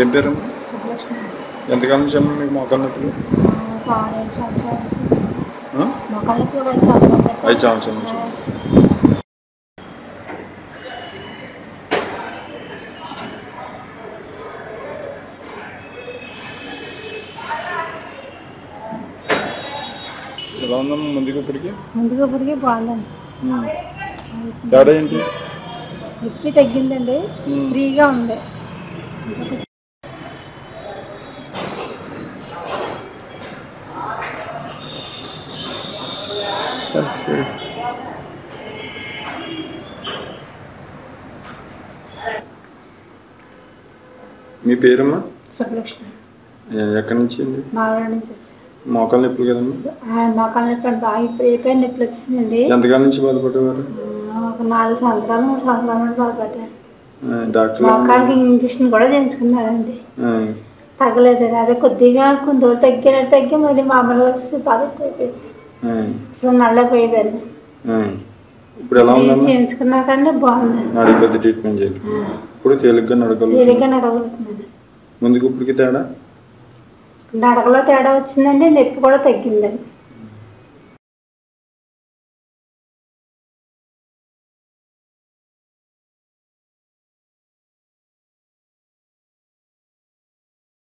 ఏం పేరు? ఎంతకాలం నుంచి అమ్మ మీకు మోకాళ్ళ నొప్పులు? 5 సంవత్సరాల నుంచి. ఎలా ఉందమ్మా ముందుకు ఇప్పటికి? బాగుందండి. తేడా ఏంటి? నొప్పి తగ్గిందండి, ఫ్రీగా ఉంది. మీ పేరమ్మా? సుబ్బలక్ష్మి. ఎక్కడి నుంచి అండి? మావాడ నుంచి వచ్చి. మోకాళ్ళ నొప్పులు కదమ్మా? మోకాళ్ళ నొప్పి బాగా విపరీతమైన నొప్పులు వచ్చిందండి. ఎంతకాలం నుంచి బాధపడేవారు? ఒక 4 సంవత్సరాలు 3 సంవత్సరాల నుండి బాధపడ్డాను. డాక్టర్ ఇంజక్షన్ కూడా చేయించుకున్నారండి, తగ్గలేదు. అదే కొద్దిగా కొన్ని రోజులు తగ్గి మళ్ళీ మామూలు వచ్చి బాధ అయిపోయింది. అసలు నల్లపోయేదాన్ని. ఇప్పుడు ఎలా ఉంది? చేయించుకున్నాకంటే బాగుంది. పెద్ద ట్రీట్మెంట్ చేయాలి. ఇప్పుడు తేలిగ్గా నడగలుగుతున్నాను. ముందుకు ఇప్పటికి తేడా? నడకలో తేడా వచ్చిందండి, నొప్పి కూడా తగ్గిందండి.